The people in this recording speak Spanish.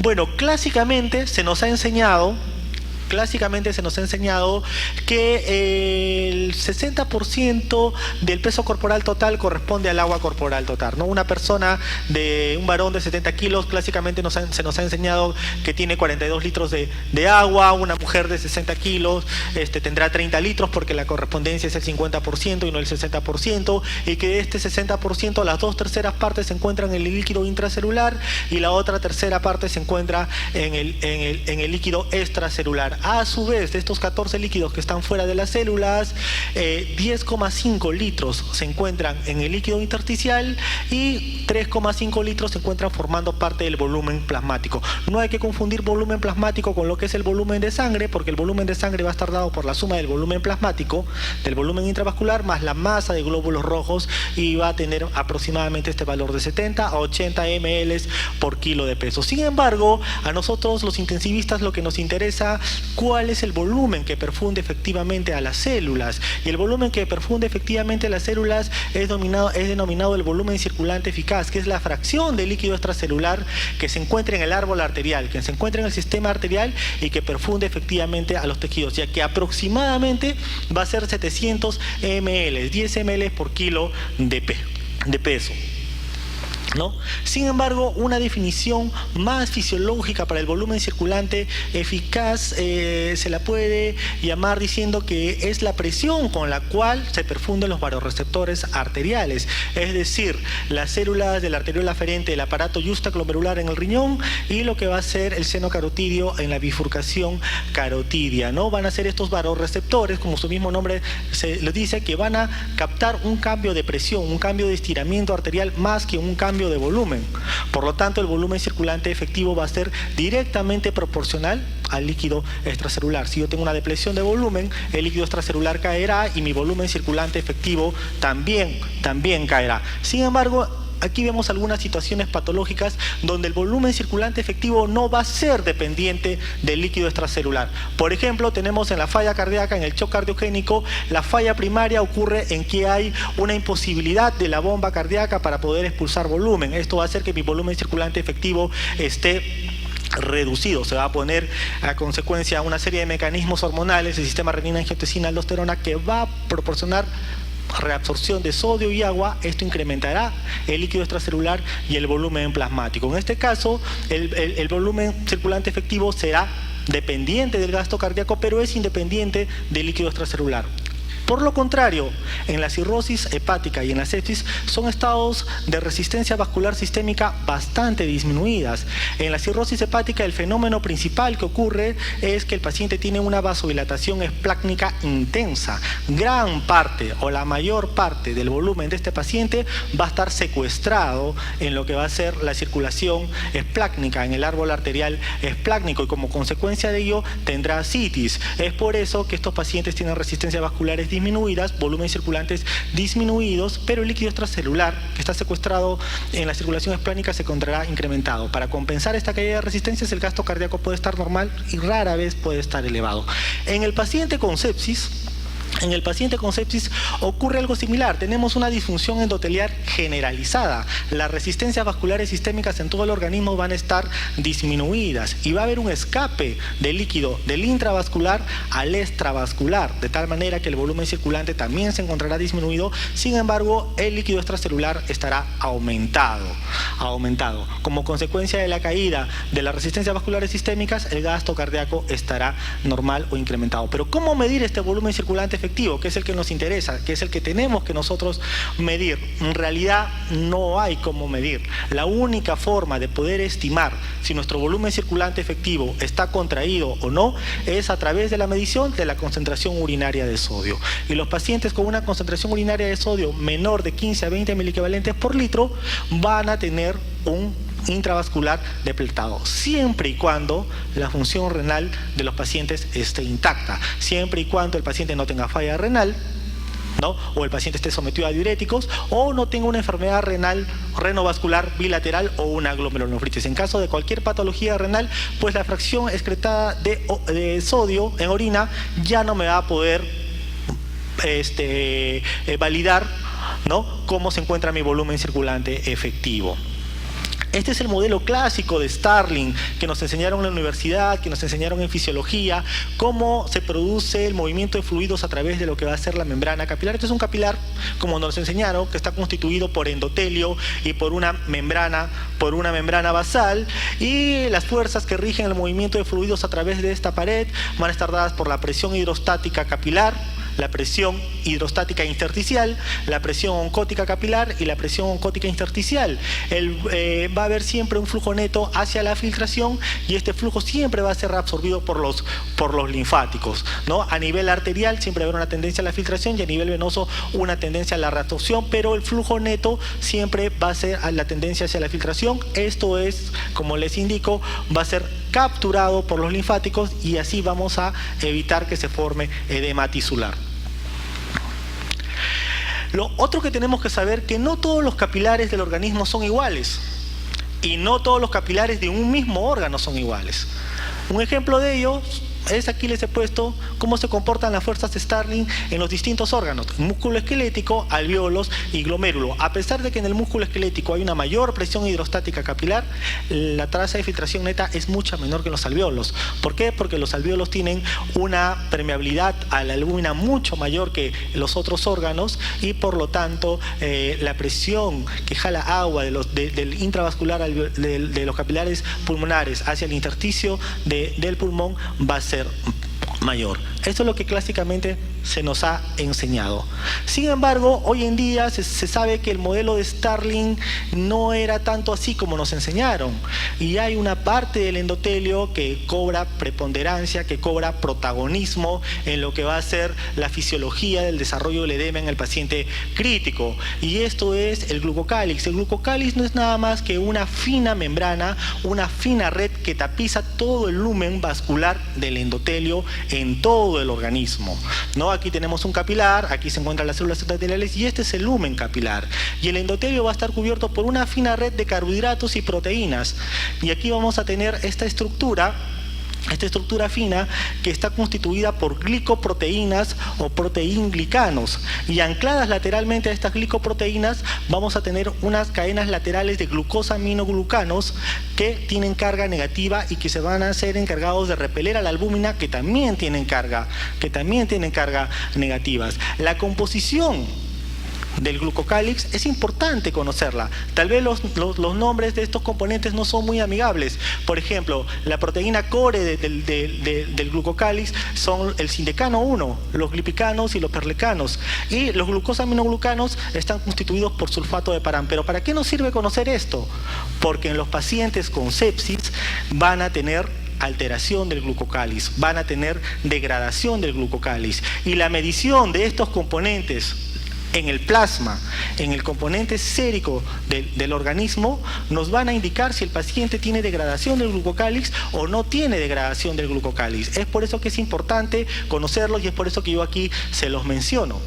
Bueno, clásicamente se nos ha enseñado que el 60% del peso corporal total corresponde al agua corporal total, ¿no? Una persona un varón de 70 kilos, clásicamente se nos ha enseñado que tiene 42 litros de agua. Una mujer de 60 kilos tendrá 30 litros porque la correspondencia es el 50% y no el 60%, y que de este 60% las 2/3 partes se encuentran en el líquido intracelular y la otra tercera parte se encuentra en el líquido extracelular. A su vez, de estos 14 líquidos que están fuera de las células, 10,5 litros se encuentran en el líquido intersticial y 3,5 litros se encuentran formando parte del volumen plasmático. No hay que confundir volumen plasmático con lo que es el volumen de sangre, porque el volumen de sangre va a estar dado por la suma del volumen plasmático, del volumen intravascular, más la masa de glóbulos rojos, y va a tener aproximadamente este valor de 70 a 80 ml por kilo de peso. Sin embargo, a nosotros los intensivistas lo que nos interesa, cuál es el volumen que perfunde efectivamente a las células, y el volumen que perfunde efectivamente a las células es denominado el volumen circulante eficaz, que es la fracción de líquido extracelular que se encuentra en el árbol arterial, que se encuentra en el sistema arterial y que perfunde efectivamente a los tejidos, ya que aproximadamente va a ser 700 ml, 10 ml por kilo de peso, ¿no? Sin embargo, una definición más fisiológica para el volumen circulante eficaz se la puede llamar diciendo que es la presión con la cual se perfunden los vasoreceptores arteriales, es decir, las células de la arteriola aferente del aparato justaglomerular en el riñón y lo que va a ser el seno carotidio en la bifurcación carotidia, ¿no? Van a ser estos vasoreceptores, como su mismo nombre se les dice, que van a captar un cambio de presión, un cambio de estiramiento arterial más que un cambio de volumen. Por lo tanto, el volumen circulante efectivo va a ser directamente proporcional al líquido extracelular. Si yo tengo una depresión de volumen, el líquido extracelular caerá y mi volumen circulante efectivo también caerá. Sin embargo, aquí vemos algunas situaciones patológicas donde el volumen circulante efectivo no va a ser dependiente del líquido extracelular. Por ejemplo, tenemos en la falla cardíaca, en el shock cardiogénico, la falla primaria ocurre en que hay una imposibilidad de la bomba cardíaca para poder expulsar volumen. Esto va a hacer que mi volumen circulante efectivo esté reducido. Se va a poner a consecuencia una serie de mecanismos hormonales, el sistema renina, angiotensina, aldosterona, que va a proporcionar reabsorción de sodio y agua. Esto incrementará el líquido extracelular y el volumen plasmático. En este caso, el volumen circulante efectivo será dependiente del gasto cardíaco, pero es independiente del líquido extracelular. Por lo contrario, en la cirrosis hepática y en la sepsis son estados de resistencia vascular sistémica bastante disminuidas. En la cirrosis hepática el fenómeno principal que ocurre es que el paciente tiene una vasodilatación esplácnica intensa. Gran parte o la mayor parte del volumen de este paciente va a estar secuestrado en lo que va a ser la circulación esplácnica, en el árbol arterial esplácnico, y como consecuencia de ello tendrá ascitis. Es por eso que estos pacientes tienen resistencia vasculares disminuidas, volúmenes circulantes disminuidos, pero el líquido extracelular que está secuestrado en la circulación esplánica se encontrará incrementado. Para compensar esta caída de resistencias, el gasto cardíaco puede estar normal y rara vez puede estar elevado. En el paciente con sepsis ocurre algo similar. Tenemos una disfunción endotelial generalizada. Las resistencias vasculares sistémicas en todo el organismo van a estar disminuidas y va a haber un escape de líquido del intravascular al extravascular, de tal manera que el volumen circulante también se encontrará disminuido. Sin embargo, el líquido extracelular estará aumentado. Como consecuencia de la caída de las resistencias vasculares sistémicas, el gasto cardíaco estará normal o incrementado. Pero ¿cómo medir este volumen circulante efectivo, que es el que nos interesa, que es el que tenemos que nosotros medir? En realidad no hay cómo medir. La única forma de poder estimar si nuestro volumen circulante efectivo está contraído o no es a través de la medición de la concentración urinaria de sodio. Y los pacientes con una concentración urinaria de sodio menor de 15 a 20 miliequivalentes por litro van a tener un intravascular depletado, siempre y cuando la función renal de los pacientes esté intacta, siempre y cuando el paciente no tenga falla renal, ¿no? O el paciente esté sometido a diuréticos o no tenga una enfermedad renal renovascular bilateral o una glomerulonefritis. En caso de cualquier patología renal, pues la fracción excretada de sodio en orina ya no me va a poder validar, ¿no?, cómo se encuentra mi volumen circulante efectivo. Este es el modelo clásico de Starling que nos enseñaron en la universidad, que nos enseñaron en fisiología, cómo se produce el movimiento de fluidos a través de lo que va a ser la membrana capilar. Este es un capilar, como nos enseñaron, que está constituido por endotelio y por una membrana basal, y las fuerzas que rigen el movimiento de fluidos a través de esta pared van a estar dadas por la presión hidrostática capilar, la presión hidrostática intersticial, la presión oncótica capilar y la presión oncótica intersticial. Va a haber siempre un flujo neto hacia la filtración y este flujo siempre va a ser absorbido por los linfáticos, ¿no? A nivel arterial siempre va a haber una tendencia a la filtración y a nivel venoso una tendencia a la reabsorción, pero el flujo neto siempre va a ser a la tendencia hacia la filtración. Esto es, como les indico, va a ser capturado por los linfáticos y así vamos a evitar que se forme edema tisular. Lo otro que tenemos que saber que no todos los capilares del organismo son iguales y no todos los capilares de un mismo órgano son iguales. Un ejemplo de ello es, aquí les he puesto cómo se comportan las fuerzas Starling en los distintos órganos: músculo esquelético, alvéolos y glomérulo. A pesar de que en el músculo esquelético hay una mayor presión hidrostática capilar, la tasa de filtración neta es mucha menor que en los alvéolos. ¿Por qué? Porque los alvéolos tienen una permeabilidad a la albúmina mucho mayor que los otros órganos y por lo tanto la presión que jala agua del intravascular de los capilares pulmonares hacia el intersticio del pulmón va a ser mayor. Esto es lo que clásicamente se nos ha enseñado. Sin embargo, hoy en día se sabe que el modelo de Starling no era tanto así como nos enseñaron. Y hay una parte del endotelio que cobra preponderancia, que cobra protagonismo en lo que va a ser la fisiología del desarrollo del edema en el paciente crítico. Y esto es el glucocálix. El glucocálix no es nada más que una fina membrana, una fina red que tapiza todo el lumen vascular del endotelio en todo el organismo, ¿no? Aquí tenemos un capilar, aquí se encuentran las células endoteliales y este es el lumen capilar. Y el endotelio va a estar cubierto por una fina red de carbohidratos y proteínas. Y aquí vamos a tener esta estructura fina que está constituida por glicoproteínas o proteinglicanos, y ancladas lateralmente a estas glicoproteínas vamos a tener unas cadenas laterales de glucosaminoglucanos que tienen carga negativa y que se van a ser encargados de repeler a la albúmina, que también tienen carga negativas. La composición del glucocálix es importante conocerla. Tal vez los nombres de estos componentes no son muy amigables. Por ejemplo, la proteína core del glucocálix son el sindecano 1, los glipicanos y los perlecanos. Y los glucosaminoglucanos están constituidos por sulfato de parán. Pero ¿para qué nos sirve conocer esto? Porque en los pacientes con sepsis van a tener alteración del glucocálix, van a tener degradación del glucocálix. Y la medición de estos componentes en el plasma, en el componente sérico del organismo, nos van a indicar si el paciente tiene degradación del glucocálix o no tiene degradación del glucocálix. Es por eso que es importante conocerlos y es por eso que yo aquí se los menciono.